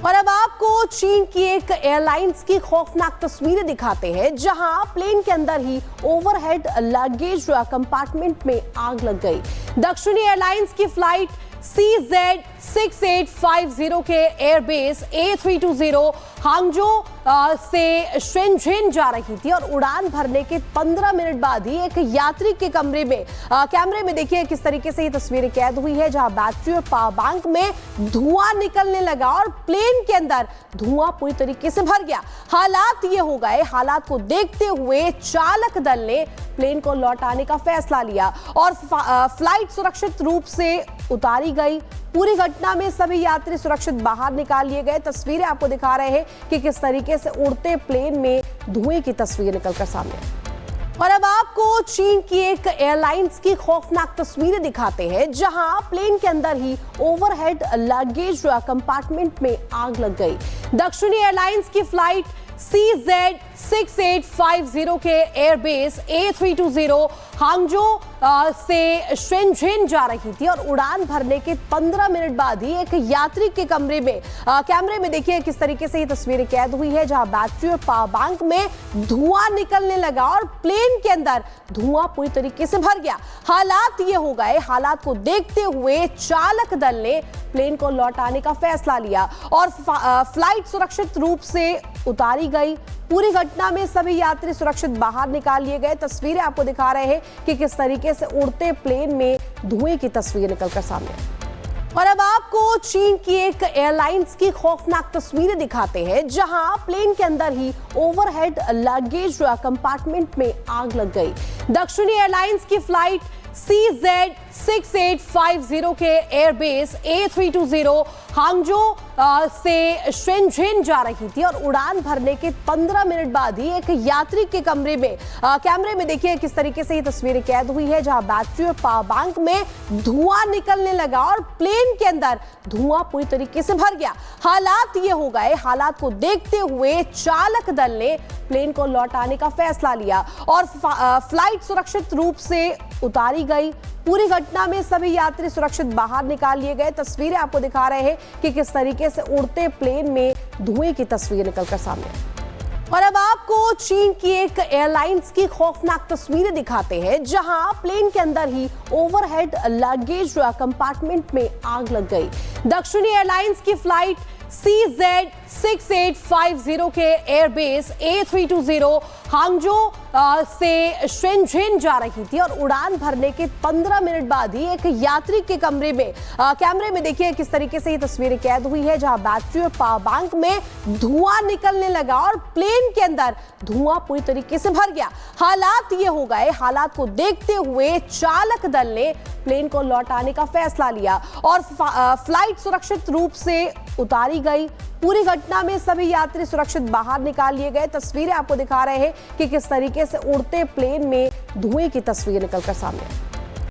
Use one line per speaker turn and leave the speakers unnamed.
और अब आपको चीन की एक एयरलाइंस की खौफनाक तस्वीरें दिखाते हैं, जहां प्लेन के अंदर ही ओवरहेड लगेज कंपार्टमेंट में आग लग गई। दक्षिणी एयरलाइंस की फ्लाइट CZ6850 के एयरबेस A320 हांगजो से शेनझेन जा रही थी और उड़ान भरने के 15 मिनट बाद ही एक यात्री के कैमरे में देखिए किस तरीके से ये तस्वीरें कैद हुई है, जहां बैटरी और पावर बैंक में धुआं निकलने लगा और प्लेन के अंदर धुआं पूरी तरीके से भर गया। हालात ये हो गए, हालात को देखते हुए चालक दल ने प्लेन को लौटाने का फैसला लिया और फ्लाइट सुरक्षित रूप से उतारी गई। पूरी घटना में सभी यात्री सुरक्षित बाहर निकाल लिए गए। तस्वीरें आपको दिखा रहे हैं कि किस तरीके से उड़ते प्लेन में धुएं की तस्वीर निकलकर सामने। और अब आपको चीन की एक एयरलाइंस की खौफनाक तस्वीरें दिखाते हैं, जहां प्लेन के अंदर ही ओवरहेड लगेज कंपार्टमेंट में आग लग गई। दक्षिणी एयरलाइंस की फ्लाइट CZ6850 के एयरबेस A320 हांगजो से शेनझेन जा रही थी और उड़ान भरने के 15 मिनट बाद ही एक यात्री के कैमरे में देखिए किस तरीके से ये तस्वीरें कैद हुई है, जहां बैटरी और पावर बैंक में धुआं निकलने लगा और प्लेन के अंदर धुआं पूरी तरीके से भर गया। हालात ये हो गए, हालात को देखते हुए चालक दल ने प्लेन को लौटाने का फैसला लिया और फ्लाइट सुरक्षित रूप से उतारी गई। पूरी घटना में सभी यात्री सुरक्षित बाहर निकाल लिए गए। तस्वीरें आपको दिखा रहे हैं कि किस तरीके से उड़ते प्लेन में धुएं की तस्वीर निकलकर सामने। और अब आपको चीन की एक एयरलाइंस की खौफनाक तस्वीरें दिखाते हैं, जहां प्लेन के अंदर ही ओवरहेड लगेज कंपार्टमेंट में आग लग गई। दक्षिणी एयरलाइंस की फ्लाइट CZ6850 के एयरबेस A320 हांगजो से शेनझेन जा रही थी और उड़ान भरने के 15 मिनट बाद ही एक यात्री के कैमरे में देखिए किस तरीके से ये तस्वीरें कैद हुई है, जहां बैटरी और पावर बैंक में धुआं निकलने लगा और प्लेन के अंदर धुआं पूरी तरीके से भर गया। हालात ये हो गए, हालात को देखते हुए चालक दल ने प्लेन को लौटाने का फैसला लिया और फ्लाइट सुरक्षित रूप से उतारी गई। पूरी घटना में सभी यात्री सुरक्षित बाहर निकाल लिए गए। तस्वीरें आपको दिखा रहे हैं कि किस तरीके से उड़ते प्लेन में धुएं की तस्वीर निकलकर सामने। और अब आपको चीन की एक एयरलाइंस की खौफनाक तस्वीरें दिखाते हैं, जहां प्लेन के अंदर ही ओवरहेड लगेज कंपार्टमेंट में आग लग गई। दक्षिणी एयरलाइंस की फ्लाइट CZ6850 के एयरबेस A320 हांगजो से शेनझेन जा रही थी और उड़ान भरने के 15 मिनट बाद ही एक यात्री के कैमरे में देखिए किस तरीके से ये तस्वीरें कैद हुई है, जहां बैटरी और पावर बैंक में धुआं निकलने लगा और प्लेन के अंदर धुआं पूरी तरीके से भर गया। हालात ये हो गए, हालात को देखते हुए चालक दल ने प्लेन को लौटाने का फैसला लिया और फ्लाइट सुरक्षित रूप से उतारी गई। पूरी घटना में सभी यात्री सुरक्षित बाहर निकाल लिए गए। तस्वीरें आपको दिखा रहे हैं कि किस तरीके से उड़ते प्लेन में धुएं की तस्वीर निकलकर सामने।